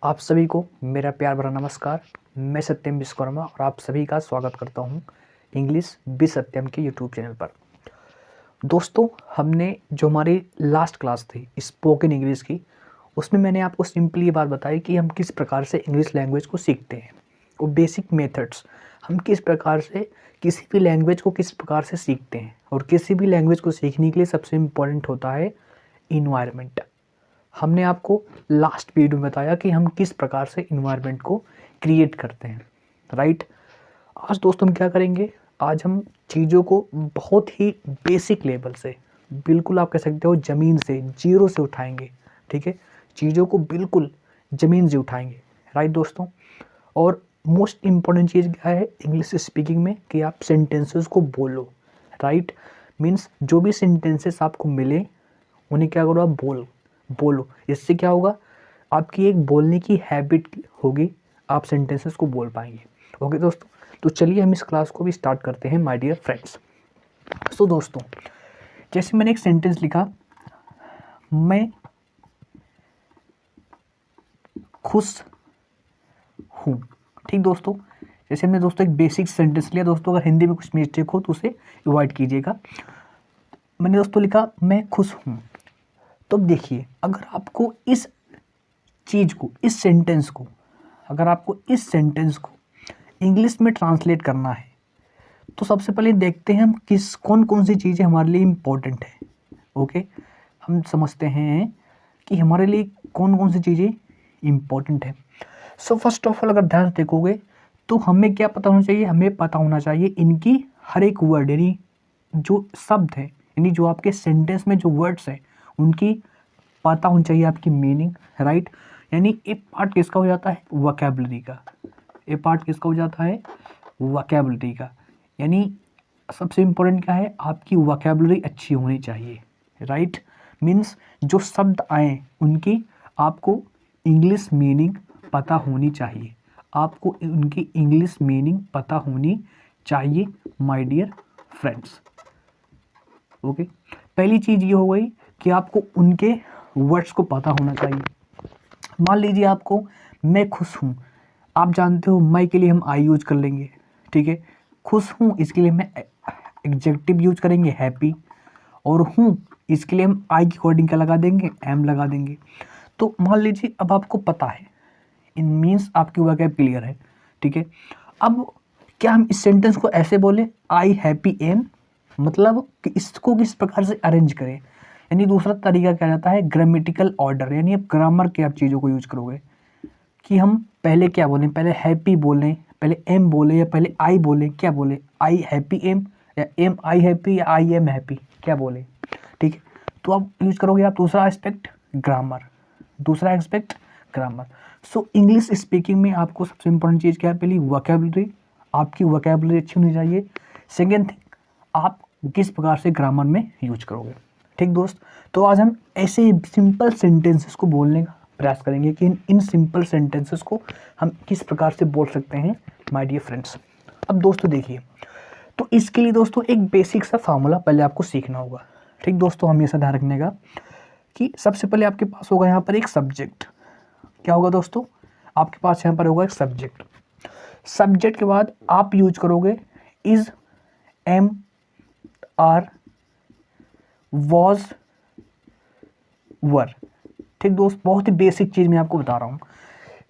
आप सभी को मेरा प्यार भरा नमस्कार। मैं सत्यम विश्वकर्मा और आप सभी का स्वागत करता हूं इंग्लिश बी सत्यम के यूट्यूब चैनल पर। दोस्तों, हमने जो हमारी लास्ट क्लास थी स्पोकन इंग्लिश की, उसमें मैंने आपको सिंपली ये बात बताई कि हम किस प्रकार से इंग्लिश लैंग्वेज को सीखते हैं और बेसिक मेथड्स, हम किस प्रकार से किसी भी लैंग्वेज को किस प्रकार से सीखते हैं। और किसी भी लैंग्वेज को सीखने के लिए सबसे इम्पोर्टेंट होता है इन्वायरमेंट। हमने आपको लास्ट वीडियो में बताया कि हम किस प्रकार से इन्वायरमेंट को क्रिएट करते हैं, राइट। आज दोस्तों हम क्या करेंगे, आज हम चीज़ों को बहुत ही बेसिक लेवल से, बिल्कुल आप कह सकते हो ज़मीन से, जीरो से उठाएंगे। ठीक है, चीज़ों को बिल्कुल ज़मीन से उठाएंगे, राइट दोस्तों। और मोस्ट इम्पॉर्टेंट चीज़ क्या है इंग्लिश स्पीकिंग में, कि आप सेंटेंसेस को बोलो, राइट। मीन्स जो भी सेंटेंसेस आपको मिले उन्हें क्या करो, आप बोलो। इससे क्या होगा, आपकी एक बोलने की हैबिट होगी, आप सेंटेंसेस को बोल पाएंगे। ओके दोस्तों, तो चलिए हम इस क्लास को भी स्टार्ट करते हैं माय डियर फ्रेंड्स। सो दोस्तों, जैसे मैंने एक सेंटेंस लिखा, मैं खुश हूँ। ठीक दोस्तों, जैसे हमने दोस्तों एक बेसिक सेंटेंस लिया। दोस्तों अगर हिंदी में कुछ मिस्टेक हो तो उसे अवॉइड कीजिएगा। मैंने दोस्तों लिखा मैं खुश हूँ। तो देखिए, अगर आपको इस चीज़ को, इस सेंटेंस को, अगर आपको इस सेंटेंस को इंग्लिश में ट्रांसलेट करना है तो सबसे पहले देखते हैं हम कौन कौन सी चीज़ें हमारे लिए इम्पोर्टेंट है। ओके, हम समझते हैं कि हमारे लिए कौन कौन सी चीज़ें इम्पोर्टेंट है। सो फर्स्ट ऑफ ऑल अगर ध्यान से देखोगे तो हमें क्या पता होना चाहिए, हमें पता होना चाहिए इनकी हर एक वर्ड, यानी जो शब्द है, यानी जो आपके सेंटेंस में जो वर्ड्स हैं उनकी पता होनी चाहिए आपकी मीनिंग, राइट। यानी एक पार्ट किसका हो जाता है, वोकैबुलरी का। एक पार्ट किसका हो जाता है, वोकैबुलरी का। यानी सबसे इम्पोर्टेंट क्या है, आपकी वोकैबुलरी अच्छी होनी चाहिए, राइट। मीन्स जो शब्द आए उनकी आपको इंग्लिश मीनिंग पता होनी चाहिए, आपको उनकी इंग्लिश मीनिंग पता होनी चाहिए माय डियर फ्रेंड्स। ओके, पहली चीज़ ये हो गई कि आपको उनके वर्ड्स को पता होना चाहिए। मान लीजिए आपको मैं खुश हूँ, आप जानते हो मैं के लिए हम आई यूज कर लेंगे, ठीक है। खुश हूँ इसके लिए मैं एडजेक्टिव यूज करेंगे हैप्पी, और हूँ इसके लिए हम आई के अकॉर्डिंग क्या लगा देंगे, एम लगा देंगे। तो मान लीजिए अब आपको पता है, इन मीन्स आपकी वर्कैब क्लियर है, ठीक है। अब क्या हम इस सेंटेंस को ऐसे बोले, आई हैप्पी एम, मतलब कि इसको किस प्रकार से अरेंज करें। यानी दूसरा तरीका क्या जाता है, ग्रामेटिकल ऑर्डर, यानी अब ग्रामर के आप चीज़ों को यूज करोगे कि हम पहले क्या बोलें, पहले हैप्पी बोलें, पहले एम बोले, या पहले आई बोलें, क्या बोले, आई हैप्पी एम, या एम आई हैप्पी, या आई एम हैप्पी, क्या बोले, ठीक है। तो आप यूज करोगे आप दूसरा एस्पेक्ट ग्रामर, दूसरा aspect grammar. So English speaking में आपको सबसे इंपॉर्टेंट चीज़ क्या है, पहली वोकैबुलरी, आपकी वोकैबुलरी अच्छी होनी चाहिए। सेकेंड थिंग, आप किस प्रकार से ग्रामर में यूज करोगे, ठीक दोस्त। तो आज हम ऐसे सिंपल सेंटेंसेस को बोलने का प्रयास करेंगे कि इन सिंपल सेंटेंसेस को हम किस प्रकार से बोल सकते हैं माय डियर फ्रेंड्स। अब दोस्तों देखिए, तो इसके लिए दोस्तों एक बेसिक सा फार्मूला पहले आपको सीखना होगा, ठीक दोस्तों। हमेशा ध्यान रखने का कि सबसे पहले आपके पास होगा यहाँ पर एक सब्जेक्ट। क्या होगा दोस्तों, आपके पास यहाँ पर होगा एक सब्जेक्ट। सब्जेक्ट के बाद आप यूज करोगे इज, एम, आर, वॉज, वर, ठीक दोस्त। बहुत ही बेसिक चीज़ मैं आपको बता रहा हूँ।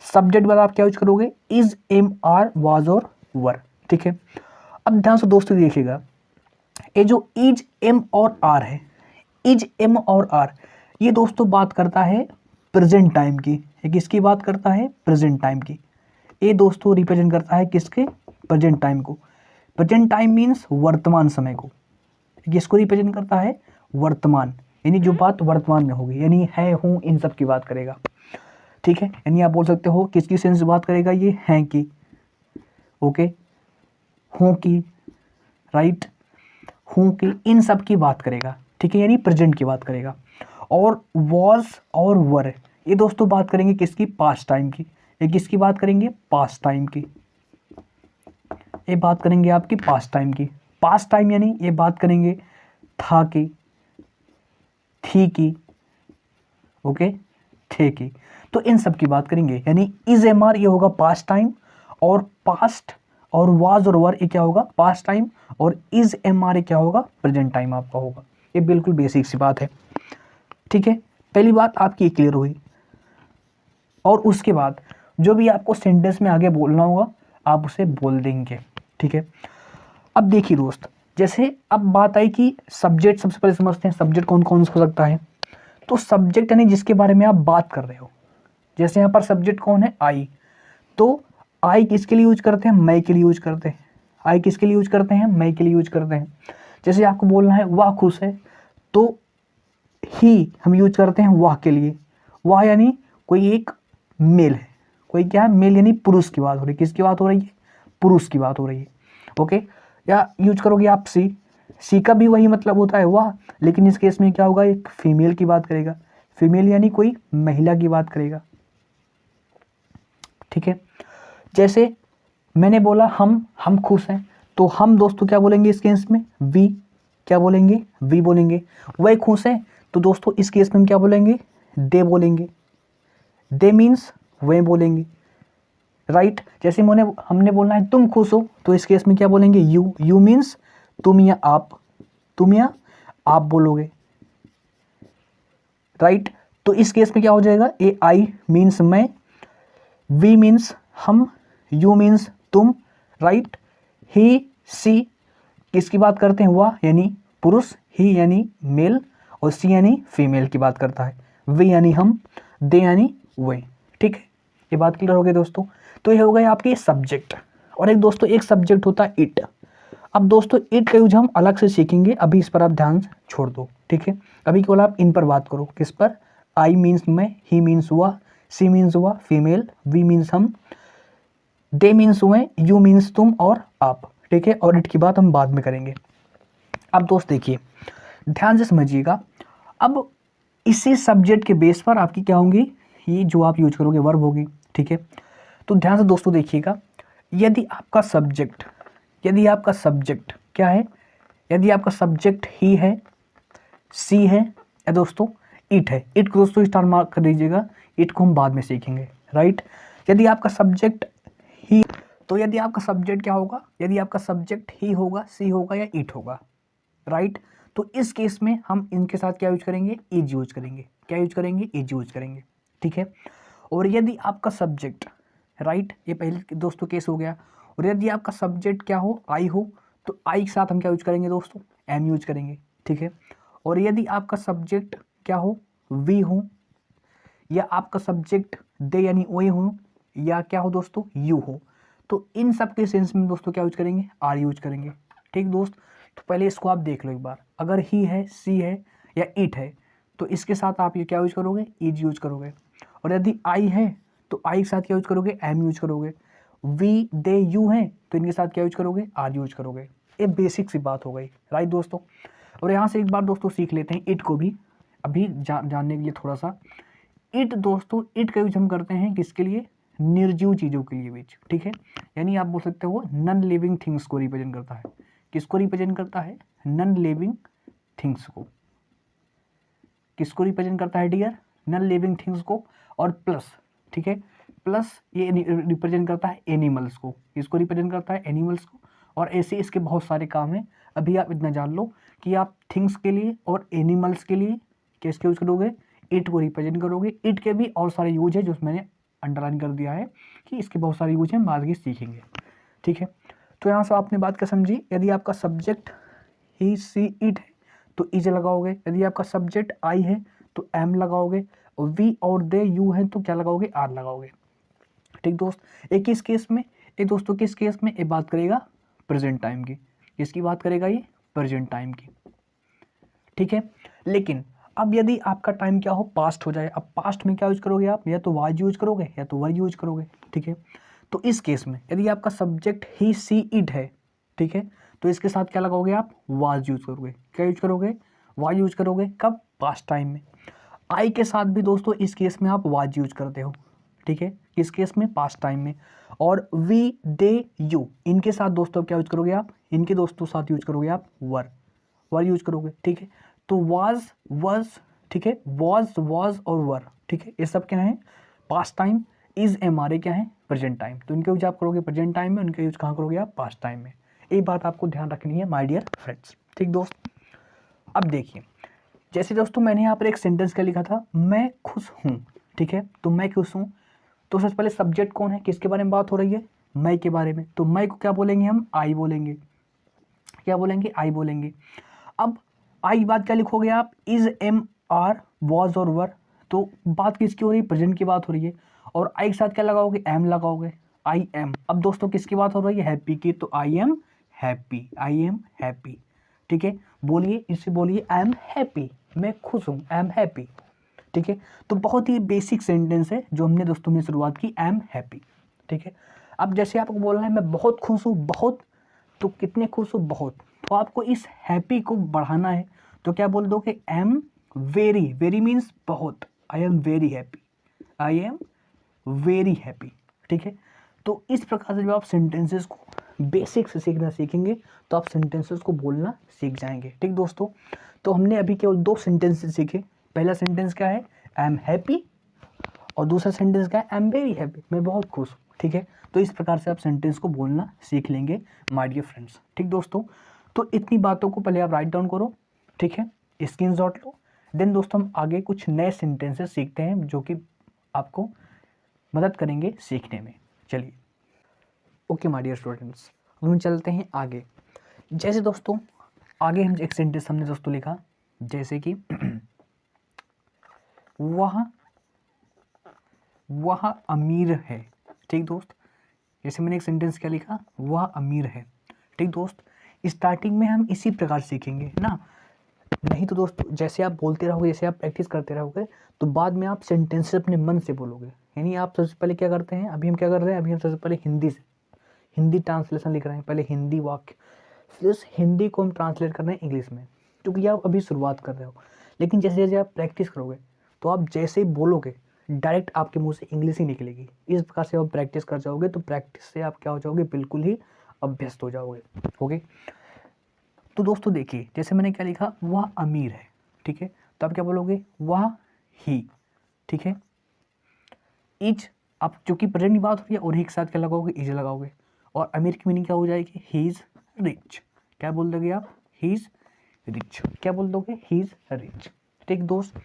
सब्जेक्ट के बाद आप क्या यूज करोगे, इज, एम, आर, वॉज और वर, ठीक है। अब ध्यान से दोस्तों देखिएगा, ये जो इज, एम और आर है, इज, एम और आर, ये दोस्तों बात करता है प्रेजेंट टाइम की। ये किसकी बात करता है, प्रेजेंट टाइम की। ये दोस्तों रिप्रेजेंट करता है किसके, प्रेजेंट टाइम को। प्रेजेंट टाइम मीन्स वर्तमान समय को। किसको रिप्रेजेंट करता है, वर्तमान, यानी जो बात वर्तमान में होगी, यानी है, हूँ, इन सब की बात करेगा, ठीक है। यानी आप बोल सकते हो किसकी सेंस बात करेगा, ये हैं की, ओके, हूँ की, राइट, हूँ की, इन सब की बात करेगा, ठीक है, यानी प्रेजेंट की बात करेगा। और वॉज और वर, ये दोस्तों बात करेंगे किसकी, पास्ट टाइम की। ये किसकी बात करेंगे, पास्ट टाइम की। ये बात करेंगे आपकी पास्ट टाइम की। पास्ट टाइम यानी ये बात करेंगे था की, थी की, ओके, थे की। तो इन सब की बात करेंगे। यानी इज एम आर ये होगा पास्ट टाइम, और पास्ट और वाज और वर ये क्या होगा पास्ट टाइम, और इज एम आर ये क्या होगा प्रेजेंट टाइम आपका होगा। ये बिल्कुल बेसिक सी बात है, ठीक है। पहली बात आपकी क्लियर हुई। और उसके बाद जो भी आपको सेंटेंस में आगे बोलना होगा आप उसे बोल देंगे, ठीक है। अब देखिए दोस्त, जैसे अब बात आई कि सब्जेक्ट, सबसे पहले समझते हैं सब्जेक्ट कौन कौन हो सकता है। तो सब्जेक्ट यानी जिसके बारे में आप बात कर रहे हो। जैसे यहाँ पर सब्जेक्ट कौन है, आई। तो आई किसके लिए यूज करते हैं, मैं के लिए यूज करते हैं। आई किसके लिए यूज करते हैं, मैं के लिए यूज करते हैं। जैसे आपको बोलना है वह खुश है, तो ही हम यूज करते हैं वह के लिए। वह यानी कोई एक मेल है, कोई क्या है मेल, यानी पुरुष की बात हो रही है। किसकी बात हो रही है, पुरुष की बात हो रही है, ओके। या यूज करोगे आप सी, सी का भी वही मतलब होता है वह, लेकिन इस केस में क्या होगा एक फीमेल की बात करेगा। फीमेल यानी कोई महिला की बात करेगा, ठीक है। जैसे मैंने बोला हम खुश हैं, तो हम दोस्तों क्या बोलेंगे इस केस में, वी। क्या बोलेंगे, वी बोलेंगे। वह खुश है, तो दोस्तों इस केस में हम क्या बोलेंगे, दे बोलेंगे। दे मीन्स वह बोलेंगे, राइट। जैसे हमने बोलना है तुम खुश हो, तो इस केस में क्या बोलेंगे, यू। यू मीन्स तुम या आप, तुम या आप बोलोगे, राइट। तो इस केस में क्या हो जाएगा, ए आई मीन्स मैं, वी मीन्स हम, यू मीन्स तुम, राइट। ही सी किसकी बात करते हैं, वह यानी पुरुष, ही यानी मेल, और सी यानी फीमेल की बात करता है। वी यानी हम, दे यानी वे, ठीक है। ये बात क्लियर हो गई दोस्तों। तो ये हो गए आपके सब्जेक्ट। और एक दोस्तों एक सब्जेक्ट होता है इट। अब दोस्तों इट का यूज हम अलग से सीखेंगे, अभी इस पर आप ध्यान छोड़ दो, ठीक है। अभी केवल आप इन पर बात करो, किस पर, आई मीन्स मैं, ही मीन्स वह, सी मीन्स वह फीमेल, वी मीन्स हम, दे मीन्स वह, यू मीन्स तुम और आप, ठीक है। और इट की बात हम बाद में करेंगे। अब दोस्त देखिए ध्यान से समझिएगा। अब इसी सब्जेक्ट के बेस पर आपकी क्या होंगी, ये जो आप यूज करोगे वर्ब होगी, ठीक है। तो ध्यान से दोस्तों देखिएगा, यदि आपका सब्जेक्ट क्या है, यदि आपका सब्जेक्ट ही है, सी है, या दोस्तों इट है। इट को दोस्तों स्टार मार्क कर दीजिएगा, इट को हम बाद में सीखेंगे, राइट। यदि आपका सब्जेक्ट ही, तो यदि आपका सब्जेक्ट क्या होगा, यदि आपका सब्जेक्ट ही होगा, सी होगा या इट होगा, राइट। तो इस केस में हम इनके साथ क्या यूज करेंगे, इज यूज करेंगे। क्या यूज करेंगे, इज यूज करेंगे, ठीक है। और यदि आपका सब्जेक्ट, राइट, ये पहले दोस्तों केस हो गया। और यदि आपका सब्जेक्ट क्या हो, आई हो, तो आई के साथ हम क्या यूज करेंगे दोस्तों, एम यूज करेंगे, ठीक है। और यदि आपका सब्जेक्ट क्या हो, वी हो, या आपका सब्जेक्ट दे यानी ओए हो, या क्या हो दोस्तों, यू हो, तो इन सब के सेंस में दोस्तों क्या यूज करेंगे, आर यूज करेंगे, ठीक दोस्त। तो पहले इसको आप देख लो एक बार, अगर ही है, सी है या इट है, तो इसके साथ आप ये क्या यूज करोगे, इज यूज करोगे। और यदि आई है तो आई के साथ क्या यूज करोगे, एम यूज करोगे। वी दे यू है तो इनके साथ क्या यूज करोगे, आर यूज करोगे। ये बेसिक सी बात हो गई, राइट दोस्तों। और यहाँ से एक बार दोस्तों सीख लेते हैं इट को भी, अभी जानने के लिए थोड़ा सा। इट दोस्तों, इट का यूज हम करते हैं किसके लिए, निर्जीव चीज़ों के लिए बीच, ठीक है। यानी आप बोल सकते हो नॉन लिविंग थिंग्स को रिप्रेजेंट करता है। किसको रिप्रेजेंट करता है, नॉन लिविंग थिंग्स को। किसको रिप्रेजेंट करता है डियर, नॉन लिविंग थिंग्स को। और प्लस, ठीक है, प्लस ये रिप्रेजेंट करता है एनिमल्स को। किसको रिप्रेजेंट करता है, एनिमल्स को। और ऐसे इसके बहुत सारे काम हैं। अभी आप इतना जान लो कि आप थिंग्स के लिए और एनिमल्स के लिए किसके यूज करोगे, इट को रिप्रेजेंट करोगे। इट के भी और सारे यूज है जो मैंने अंडरलाइन कर दिया है कि इसके बहुत सारे यूज हैं, हम आगे सीखेंगे, ठीक है। तो यहाँ से आपने बात क्या समझी, यदि आपका सब्जेक्ट ही, सी, इट है तो इज लगाओगे। यदि आपका सब्जेक्ट आई है तो एम लगाओगे। और वी और दे यू है तो क्या लगाओगे, आर लगाओगे, ठीक दोस्त। एक इस केस में, एक दोस्तों किस केस में ये बात करेगा, प्रेजेंट टाइम की। किसकी बात करेगा, ये प्रेजेंट टाइम की, ठीक है। लेकिन अब यदि आपका टाइम क्या हो, पास्ट हो जाए, अब पास्ट में क्या यूज करोगे आप, या तो वाज यूज करोगे या तो वर यूज करोगे, ठीक है। तो इस केस में यदि आपका सब्जेक्ट ही, सी, इट है, ठीक है, तो इसके साथ क्या लगाओगे आप, वाज यूज करोगे। क्या यूज करोगे, वाज यूज करोगे। कब, पास्ट टाइम में। आई के साथ भी दोस्तों इस केस में आप वाज यूज करते हो, ठीक है, किस केस में, पास्ट टाइम में। और वी, दे, यू, इनके साथ दोस्तों क्या यूज करोगे आप, इनके दोस्तों साथ यूज करोगे आप वर यूज करोगे, ठीक है। तो वाज, ठीक है, वाज और वर, ठीक है, ये सब क्या है, past time, is am are ए क्या है, प्रेजेंट टाइम। तो इनका यूज आप करोगे प्रेजेंट टाइम में, उनका यूज कहाँ करोगे आप, पास्ट टाइम में। एक बात आपको ध्यान रखनी है माय डियर फ्रेंड्स, ठीक दोस्त। अब देखिए, जैसे दोस्तों मैंने यहाँ पर एक सेंटेंस क्या लिखा था, मैं खुश हूँ, ठीक है। तो मैं खुश हूँ, तो सबसे पहले सब्जेक्ट कौन है, किसके बारे में बात हो रही है, मैं के बारे में। तो मैं को क्या बोलेंगे हम, आई बोलेंगे। क्या बोलेंगे, आई बोलेंगे। अब आई बात क्या लिखोगे आप, इज एम आर वॉज और वर। तो बात किसकी हो रही है, प्रेजेंट की बात हो रही है। और आई के साथ क्या लगाओगे, एम लगाओगे, आई एम। अब दोस्तों किसकी बात हो रही है, हैप्पी की। तो I am happy, I am happy, ठीक है। बोलिए, इससे बोलिए आई एम हैप्पी, मैं खुश हूँ, आई एम हैप्पी, ठीक है। तो बहुत ही बेसिक सेंटेंस है जो हमने दोस्तों में शुरुआत की, आई एम हैप्पी, ठीक है। अब जैसे आपको बोलना है मैं बहुत खुश हूँ, बहुत, तो कितने खुश हो, बहुत। तो आपको इस हैप्पी को बढ़ाना है, तो क्या बोल दोगे, I am very, very means बहुत, I am very happy, I am very happy, ठीक है। तो इस प्रकार से जब आप सेंटेंसेस को बेसिक से सीखना सीखेंगे तो आप सेंटेंसेस को बोलना सीख जाएंगे, ठीक दोस्तों। तो हमने अभी केवल 2 सेंटेंसेस सीखे। पहला सेंटेंस क्या है, आई एम हैप्पी, और दूसरा सेंटेंस क्या है, आई एम वेरी हैप्पी, मैं बहुत खुश हूँ, ठीक है। तो इस प्रकार से आप सेंटेंस को बोलना सीख लेंगे माय डियर फ्रेंड्स, ठीक दोस्तों। तो इतनी बातों को पहले आप राइट डाउन करो, ठीक है, स्क्रीनशॉट लो। देन दोस्तों हम आगे कुछ नए सेंटेंसेस सीखते हैं जो कि आपको मदद करेंगे सीखने में। चलिए, ओके माय डियर स्टूडेंट्स, हम चलते हैं आगे। जैसे दोस्तों आगे हम एक सेंटेंस हमने दोस्तों लिखा, जैसे कि वह अमीर है, ठीक दोस्त। जैसे मैंने एक सेंटेंस क्या लिखा, वह अमीर है, ठीक दोस्त। स्टार्टिंग में हम इसी प्रकार सीखेंगे ना, नहीं तो दोस्तों जैसे आप बोलते रहोगे, जैसे आप प्रैक्टिस करते रहोगे, तो बाद में आप सेंटेंस अपने मन से बोलोगे। यानी आप सबसे पहले क्या करते हैं, अभी हम क्या कर रहे हैं, अभी हम सबसे पहले हिंदी ट्रांसलेशन लिख रहे हैं, पहले हिंदी वाक्य, फिर उस हिंदी को हम ट्रांसलेट कर रहे हैं इंग्लिश में, क्योंकि आप अभी शुरुआत कर रहे हो। लेकिन जैसे जैसे आप प्रैक्टिस करोगे तो आप जैसे ही बोलोगे डायरेक्ट आपके मुंह से इंग्लिश ही निकलेगी। इस प्रकार से आप प्रैक्टिस कर जाओगे तो प्रैक्टिस से आप क्या हो जाओगे, बिल्कुल ही अभ्यस्त हो जाओगे, ओके। तो दोस्तों देखिए, जैसे मैंने क्या लिखा, वह अमीर है, ठीक है। तो आप क्या बोलोगे, वह ही, ठीक है। इज, आप चूंकि प्रेजेंट की बात हो रही है, और ही के साथ क्या लगाओगे, इज लगाओगे। और अमीर की मीनिंग क्या हो जाएगी, ही इज रिच। क्या बोल दोगे आप, ही इज रिच। क्या बोल दोगे, ही इज रिच, ठीक दोस्त।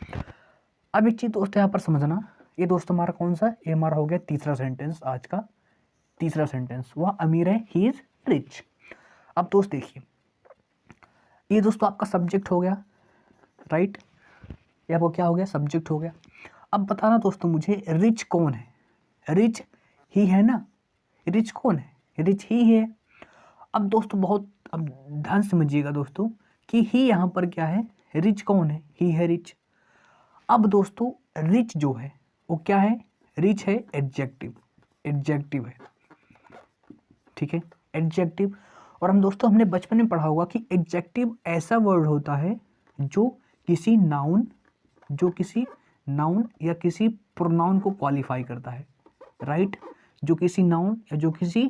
अब एक चीज दोस्त यहाँ पर समझना, ये दोस्त हमारा कौन सा, ये हमारा हो गया तीसरा सेंटेंस, आज का तीसरा सेंटेंस, वह अमीर है, ही इज रिच। अब दोस्त देखिए, ये दोस्तों आपका सब्जेक्ट हो गया, राइट। ये आपको क्या हो गया, सब्जेक्ट हो गया। अब बताना दोस्तों मुझे, रिच कौन है, रिच ही है ना, रिच कौन है, रिच ही है। अब दोस्तों बहुत, अब ध्यान समझिएगा दोस्तों कि ही यहाँ पर क्या है, रिच कौन है, ही है रिच। अब दोस्तों रिच जो है वो क्या है, रिच है एडजेक्टिव, एडजेक्टिव है, ठीक है, एडजेक्टिव। और हम दोस्तों हमने बचपन में पढ़ा होगा कि एडजेक्टिव ऐसा वर्ड होता है जो किसी नाउन या किसी प्रोनाउन को क्वालिफाई करता है, राइट। जो किसी नाउन या जो किसी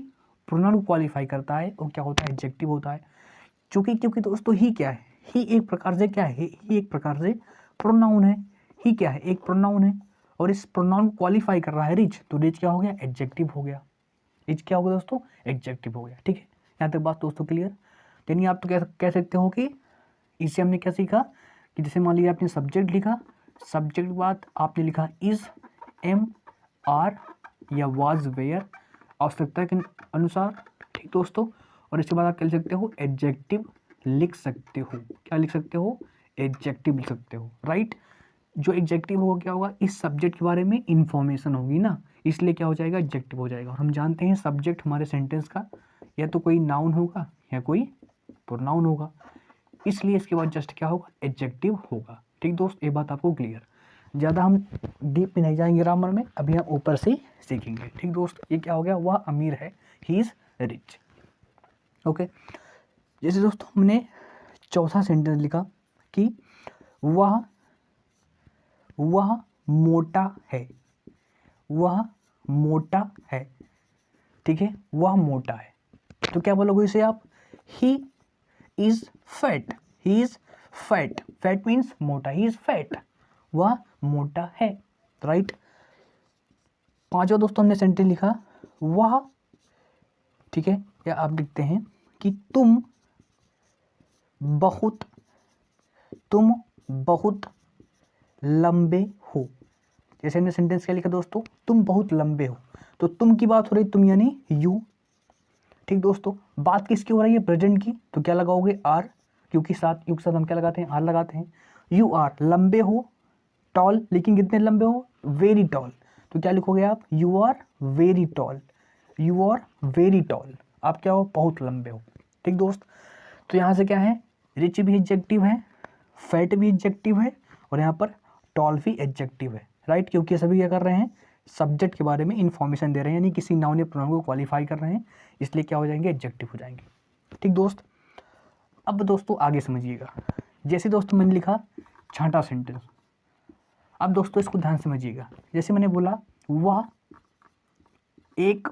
प्रोनाउन को क्वालिफाई करता है वो क्या होता है, एडजेक्टिव होता है। क्योंकि दोस्तों ही क्या है, ही एक प्रकार से क्या है, ही एक प्रकार से प्रोनाउन है। ही क्या है, एक प्रोनाउन है, और इस प्रोनाउन को क्वालिफाई कर रहा है रिच, तो रिच क्या हो गया, एडजेक्टिव हो गया। रिच क्या हो गया दोस्तों, एडजेक्टिव हो गया, ठीक है। यहाँ तक बात दोस्तों क्लियर। यानी आप तो कह सकते हो कि इससे हमने क्या सीखा, कि जैसे मान लीजिए आपने सब्जेक्ट लिखा, सब्जेक्ट के बाद आपने लिखा इज, एम, आर या वाज, वेयर, आवश्यकता के अनुसार, ठीक दोस्तों। और इसके बाद आप क्या लिख सकते हो, एडजेक्टिव लिख सकते हो। क्या लिख सकते हो, एडजेक्टिव लिख सकते हो, राइट। जो एडजेक्टिव होगा क्या होगा, इस सब्जेक्ट के बारे में इंफॉर्मेशन होगी ना, इसलिए क्या हो जाएगा, एडजेक्टिव हो जाएगा। और हम जानते हैं सब्जेक्ट हमारे सेंटेंस का या तो कोई नाउन होगा या कोई प्रोनाउन होगा, इसलिए इसके बाद जस्ट क्या होगा, एडजेक्टिव होगा, ठीक दोस्त। ये बात आपको क्लियर। ज़्यादा हम डीप में नहीं जाएंगे ग्रामर में, अभी हम ऊपर से सीखेंगे, ठीक दोस्त। ये क्या हो गया, वह अमीर है, ही इज़ रिच, ओके। जैसे दोस्तों हमने चौथा सेंटेंस लिखा कि वह मोटा है, वह मोटा है, ठीक है, वह मोटा है। तो क्या बोलोगे इसे आप, he is fat, he is fat, fat means मोटा, ही इज फैट, वह मोटा है, राइट। पांचवा दोस्तों हमने सेंटेंस लिखा वह, ठीक है, या आप लिखते हैं कि तुम बहुत लंबे हो। जैसे हमने सेंटेंस क्या लिखा दोस्तों, तुम बहुत लंबे हो, तो तुम की बात हो रही, तुम यानी यू, ठीक दोस्तों। बात किसकी हो रही है, प्रेजेंट की, तो क्या लगाओगे आर, क्योंकि साथ यू के साथ हम क्या लगाते हैं, आर लगाते हैं। यू आर लंबे हो, टॉल, लेकिन कितने लंबे हो, वेरी टॉल, तो क्या लिखोगे आप, you are very tall, you are very tall, आप क्या हो, बहुत लंबे हो, ठीक दोस्त। तो यहाँ से क्या है, रिच भी एडजेक्टिव है, फैट भी एडजेक्टिव है, और यहाँ पर टॉल भी एडजेक्टिव है, राइट, क्योंकि सभी क्या कर रहे हैं, सब्जेक्ट के बारे में इंफॉर्मेशन दे रहे हैं, यानी किसी नाउन या प्रोनाउन को क्वालिफाई कर रहे हैं, इसलिए क्या हो जाएंगे, एडजेक्टिव हो जाएंगे, ठीक दोस्त। अब दोस्तों आगे समझिएगा, जैसे दोस्तों मैंने लिखा छठा सेंटेंस, अब दोस्तों इसको ध्यान समझिएगा। जैसे मैंने बोला वह एक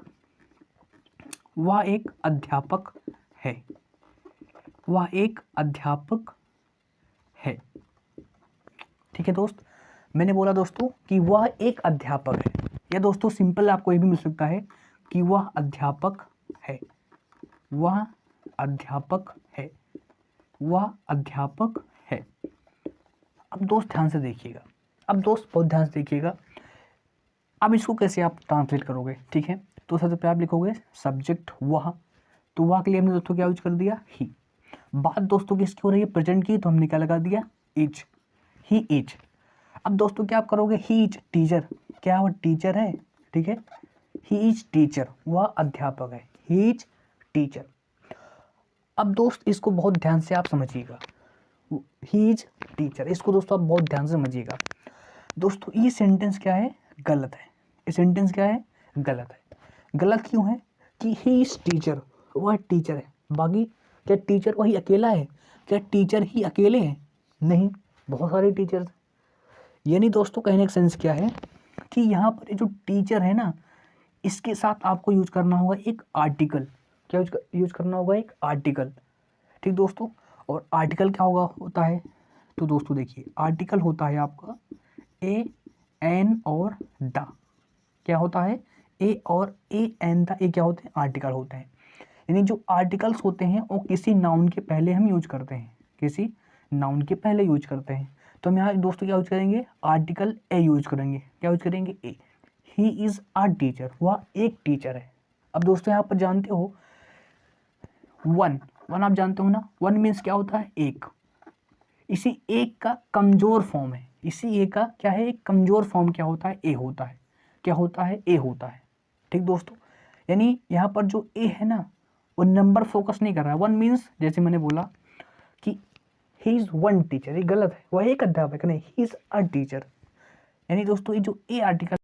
अध्यापक है, वह एक अध्यापक है, ठीक है दोस्त। मैंने बोला दोस्तों कि वह एक अध्यापक है, या दोस्तों सिंपल आपको ये भी मिल सकता है कि वह अध्यापक है, वह अध्यापक है, वह अध्यापक है। अब दोस्त ध्यान से देखिएगा, अब दोस्त बहुत ध्यान से देखिएगा, अब इसको कैसे आप ट्रांसलेट करोगे, ठीक है। तो सबसे पहले आप लिखोगे सब्जेक्ट वह, तो वह के लिए हमने दोस्तों क्या यूज कर दिया, ही। बात दोस्तों किसकी हो रही है, प्रेजेंट की, तो हमने क्या लगा दिया, इज, ही इज। अब दोस्तों क्या आप करोगे, ही इज टीचर, क्या वह टीचर है, ठीक है, ही इज टीचर, वह अध्यापक है, ही इज टीचर। अब दोस्त इसको बहुत ध्यान से आप समझिएगा, ही इज टीचर, इसको दोस्तों आप बहुत ध्यान से समझिएगा। दोस्तों ये सेंटेंस क्या है, गलत है, ये सेंटेंस क्या है, गलत है। गलत क्यों है, कि ही इज टीचर, वह टीचर है, बाकी क्या टीचर वही अकेला है, क्या टीचर ही अकेले हैं, नहीं, बहुत सारे टीचर्स। यानी दोस्तों कहने का सेंस क्या है कि यहाँ पर जो टीचर है ना, इसके साथ आपको यूज करना होगा एक आर्टिकल, क्या यूज करना होगा, एक आर्टिकल, ठीक दोस्तों। और आर्टिकल क्या होता है, तो दोस्तों देखिए आर्टिकल होता है आपका ए एन और द, क्या होता है, ए और ए एन द, ये क्या होते हैं, आर्टिकल होते हैं। यानी जो आर्टिकल्स होते हैं वो किसी नाउन के पहले हम यूज करते हैं, किसी नाउन के पहले यूज करते हैं। तो हम यहाँ दोस्तों क्या यूज करेंगे, आर्टिकल ए यूज करेंगे, क्या यूज करेंगे, ए। ही इज अ टीचर, वह एक टीचर है। अब दोस्तों यहाँ पर जानते हो वन आप जानते हो ना, वन मीन्स क्या होता है, एक। इसी एक का कमजोर फॉर्म है, इसी एक का क्या है, एक कमजोर फॉर्म क्या होता है, ए होता है, क्या होता है, ए होता है, ठीक दोस्तों। यानी यहाँ पर जो ए है ना, वो नंबर फोकस नहीं कर रहा है। वन मीन्स जैसे मैंने बोला कि ही इज वन टीचर, ये गलत है, वह एक अध्यापक नहीं, ही इज अ टीचर। यानी दोस्तों ये जो ए आर्टिकल